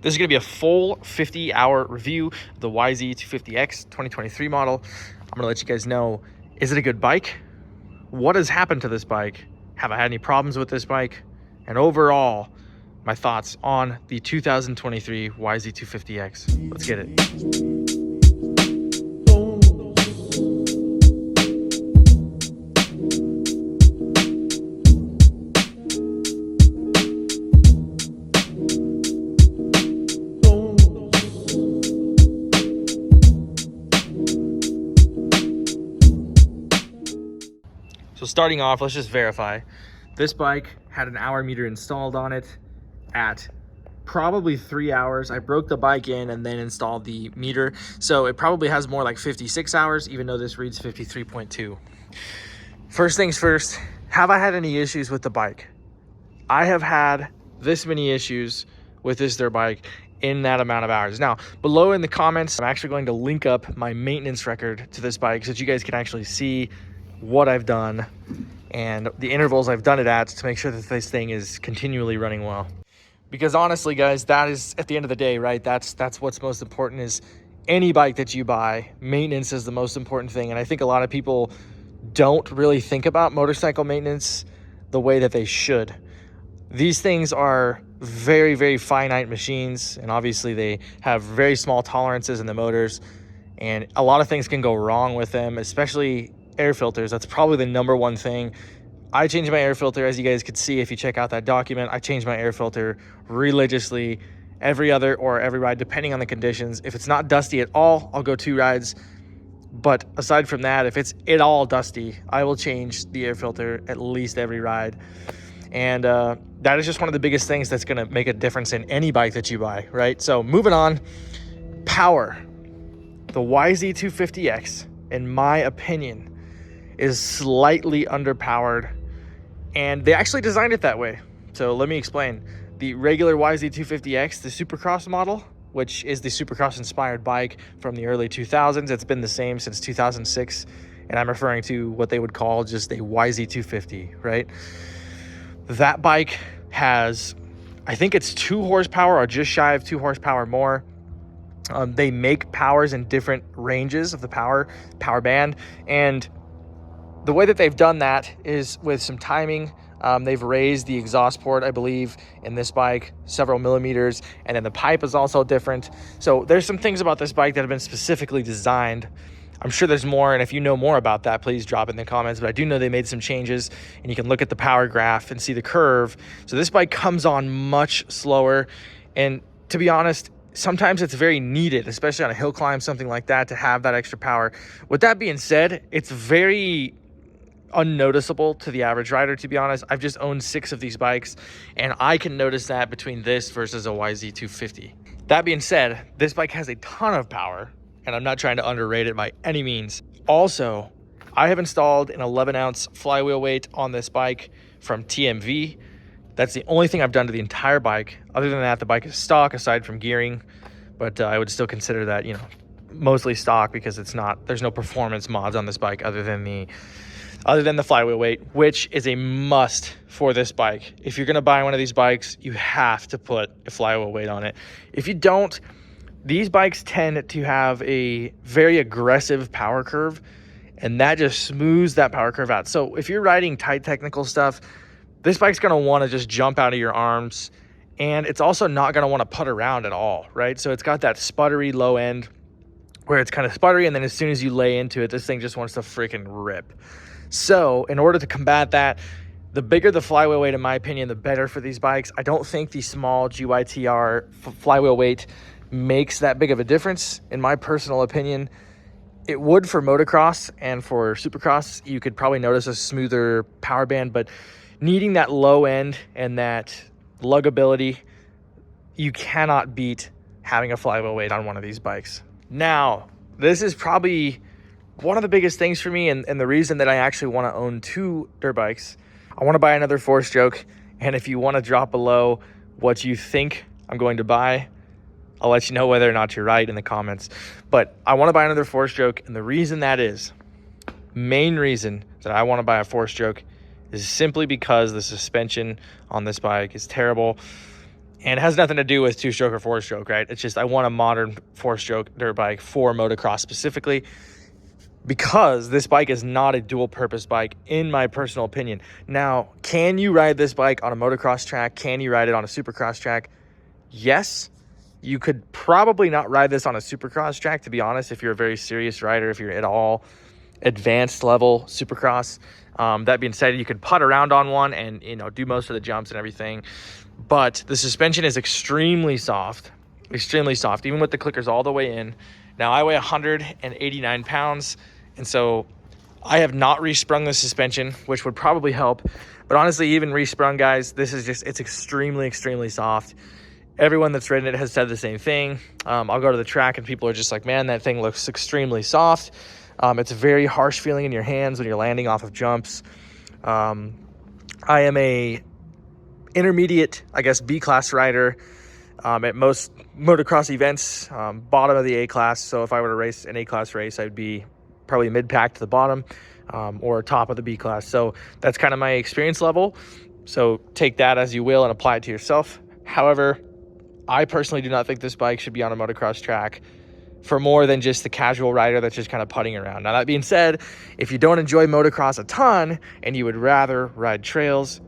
This is going to be a full 50-hour review of the YZ250X 2023 model. I'm going to let you guys know, is it a good bike? What has happened to this bike? Have I had any problems with this bike? And overall, my thoughts on the 2023 YZ250X. Let's get it. So starting off, let's just verify. This bike had an hour meter installed on it at probably 3 hours. I broke the bike in and then installed the meter. So it probably has more like 56 hours, even though this reads 53.2. First things first, have I had any issues with the bike? I have had this many issues with this dirt bike in that amount of hours. Now, below in the comments, I'm actually going to link up my maintenance record to this bike so that you guys can actually see what I've done and the intervals I've done it at to make sure that this thing is continually running well. Because honestly, guys, that is at the end of the day, right? That's what's most important. Is any bike that you buy, maintenance is the most important thing. And I think a lot of people don't really think about motorcycle maintenance the way that they should. These things are very, very finite machines, and obviously they have very small tolerances in the motors, and a lot of things can go wrong with them, especially air filters. That's probably the number one thing. I change my air filter, as you guys could see if you check out that document. I change my air filter religiously every other or every ride, depending on the conditions. If it's not dusty at all, I'll go 2 rides. But aside from that, if it's at all dusty, I will change the air filter at least every ride. And that is just one of the biggest things that's going to make a difference in any bike that you buy, right? So moving on, power. The YZ250X, in my opinion, is slightly underpowered, and they actually designed it that way. So let me explain. The regular YZ250X, the Supercross model, which is the Supercross inspired bike from the early 2000s, it's been the same since 2006, and I'm referring to what they would call just a YZ250, right? That bike has, I think it's 2 horsepower or just shy of 2 horsepower more. They make powers in different ranges of the power band, and the way that they've done that is with some timing. They've raised the exhaust port, I believe, in this bike several millimeters, and then the pipe is also different. So there's some things about this bike that have been specifically designed. I'm sure there's more, and if you know more about that, please drop it in the comments. But I do know they made some changes, and you can look at the power graph and see the curve. So this bike comes on much slower, and to be honest, sometimes it's very needed, especially on a hill climb, something like that, to have that extra power. With that being said, it's very unnoticeable to the average rider, to be honest. I've just owned 6 of these bikes, and I can notice that between this versus a YZ250. That being said, this bike has a ton of power, and I'm not trying to underrate it by any means. Also, I have installed an 11-ounce flywheel weight on this bike from TMV. That's the only thing I've done to the entire bike. Other than that, the bike is stock aside from gearing, but I would still consider that, you know, mostly stock, because there's no performance mods on this bike other than the flywheel weight, which is a must for this bike. If you're going to buy one of these bikes, you have to put a flywheel weight on it. If you don't, these bikes tend to have a very aggressive power curve, and that just smooths that power curve out. So if you're riding tight technical stuff, this bike's going to want to just jump out of your arms, and it's also not going to want to putt around at all, right? So it's got that sputtery low end where it's kind of sputtery, and then as soon as you lay into it, this thing just wants to freaking rip. So in order to combat that, the bigger the flywheel weight, in my opinion, the better for these bikes. I don't think the small GYTR flywheel weight makes that big of a difference, in my personal opinion. It would for motocross, and for supercross, you could probably notice a smoother power band, but needing that low end and that luggability, you cannot beat having a flywheel weight on one of these bikes. Now, this is probably one of the biggest things for me, and the reason that I actually want to own 2 dirt bikes. I want to buy another 4-stroke, and if you want to drop below what you think I'm going to buy, I'll let you know whether or not you're right in the comments. But I want to buy another 4-stroke, and the reason that is, main reason that I want to buy a 4-stroke, is simply because the suspension on this bike is terrible. And it has nothing to do with 2-stroke or 4-stroke, right? It's just I want a modern 4-stroke dirt bike for motocross specifically, because this bike is not a dual purpose bike in my personal opinion. Now, can you ride this bike on a motocross track? Can you ride it on a supercross track? Yes. You could probably not ride this on a supercross track, to be honest, if you're a very serious rider, if you're at all advanced level supercross. That being said, you could putt around on one and, you know, do most of the jumps and everything. But the suspension is extremely soft, even with the clickers all the way in. Now, I weigh 189 pounds, and so I have not resprung the suspension, which would probably help. But honestly, even resprung, guys, this is just, it's extremely, extremely soft. Everyone that's ridden it has said the same thing. I'll go to the track and people are just like, man, that thing looks extremely soft. It's a very harsh feeling in your hands when you're landing off of jumps. I am a intermediate, I guess, B-class rider at most motocross events, bottom of the A-class. So if I were to race an A-class race, I'd be probably mid-pack to the bottom, or top of the B-class. So that's kind of my experience level. So take that as you will and apply it to yourself. However, I personally do not think this bike should be on a motocross track for more than just the casual rider that's just kind of putting around. Now, that being said, if you don't enjoy motocross a ton and you would rather ride trails,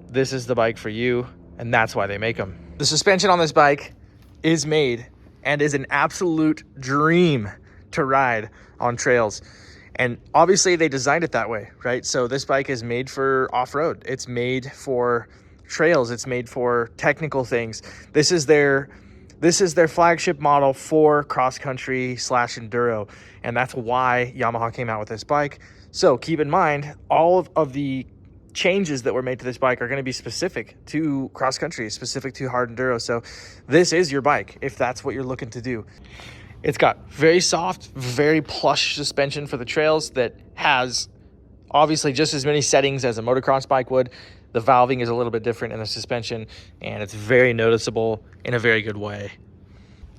this is the bike for you, and that's why they make them. The suspension on this bike is made and is an absolute dream to ride on trails. And obviously they designed it that way, right? So this bike is made for off-road. It's made for trails. It's made for technical things. This is their flagship model for cross-country / enduro, and that's why Yamaha came out with this bike. So keep in mind, all of the changes that were made to this bike are going to be specific to cross-country, specific to hard enduro. So this is your bike if that's what you're looking to do. It's got very soft, very plush suspension for the trails that has obviously just as many settings as a motocross bike would. The valving is a little bit different in the suspension, and it's very noticeable in a very good way.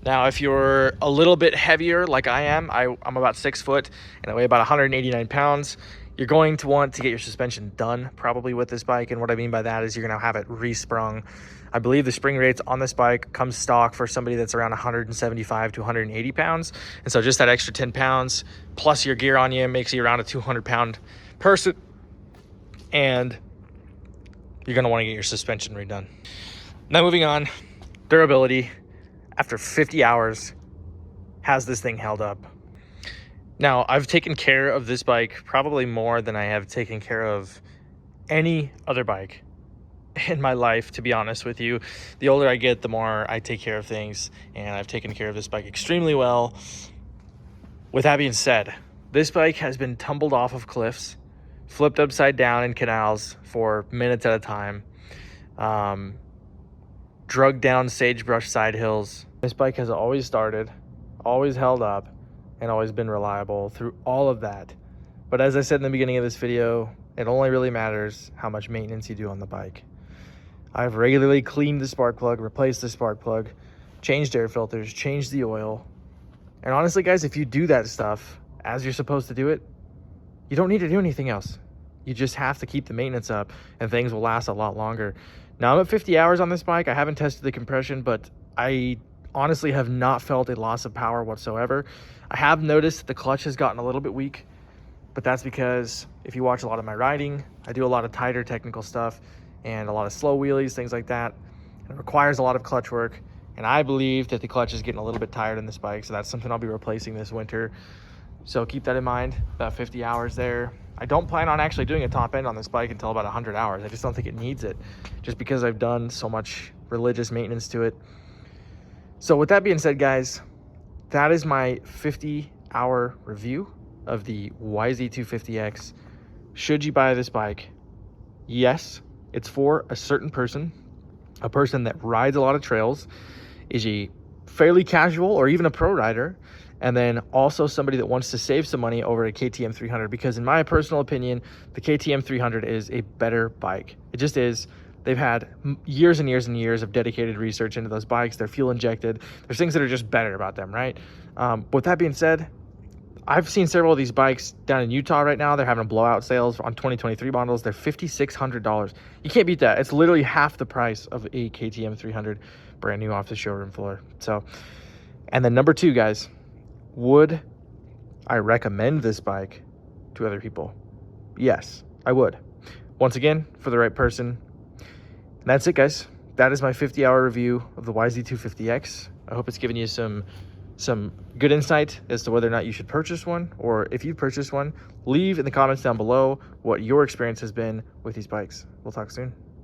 Now, if you're a little bit heavier like I am, I'm about 6 foot and I weigh about 189 pounds, you're going to want to get your suspension done probably with this bike. And what I mean by that is you're going to have it resprung. I believe the spring rates on this bike come stock for somebody that's around 175 to 180 pounds. And so just that extra 10 pounds plus your gear on you makes you around a 200-pound person. And you're going to want to get your suspension redone. Now, moving on, durability. After 50 hours, has this thing held up? Now, I've taken care of this bike probably more than I have taken care of any other bike in my life, to be honest with you. The older I get, the more I take care of things, and I've taken care of this bike extremely well. With that being said, this bike has been tumbled off of cliffs, flipped upside down in canals for minutes at a time, drugged down sagebrush side hills. This bike has always started, always held up, and always been reliable through all of that. But as I said in the beginning of this video, it only really matters how much maintenance you do on the bike. I've regularly cleaned the spark plug, replaced the spark plug, changed air filters, changed the oil. And honestly, guys, if you do that stuff as you're supposed to do it, you don't need to do anything else. You just have to keep the maintenance up and things will last a lot longer. Now, I'm at 50 hours on this bike. I haven't tested the compression, but I honestly have not felt a loss of power whatsoever. I have noticed the clutch has gotten a little bit weak, but that's because if you watch a lot of my riding, I do a lot of tighter technical stuff and a lot of slow wheelies, things like that. And it requires a lot of clutch work. And I believe that the clutch is getting a little bit tired in this bike. So that's something I'll be replacing this winter. So keep that in mind, about 50 hours there. I don't plan on actually doing a top end on this bike until about 100 hours. I just don't think it needs it, just because I've done so much religious maintenance to it. So with that being said, guys, that is my 50-hour review of the YZ250X. Should you buy this bike? Yes, it's for a certain person, a person that rides a lot of trails, is a fairly casual or even a pro rider, and then also somebody that wants to save some money over a KTM 300, because in my personal opinion, the KTM 300 is a better bike. It just is. They've had years and years and years of dedicated research into those bikes. They're fuel injected. There's things that are just better about them, right? With that being said, I've seen several of these bikes down in Utah right now. They're having blowout sales on 2023 models. They're $5,600. You can't beat that. It's literally half the price of a KTM 300. brand new off the showroom floor. So, and then number 2, guys, would I recommend this bike to other people? Yes, I would. Once again, for the right person. And that's it, guys. That is my 50-hour review of the YZ250X. I hope it's given you some good insight as to whether or not you should purchase one, or if you've purchased one, leave in the comments down below what your experience has been with these bikes. We'll talk soon.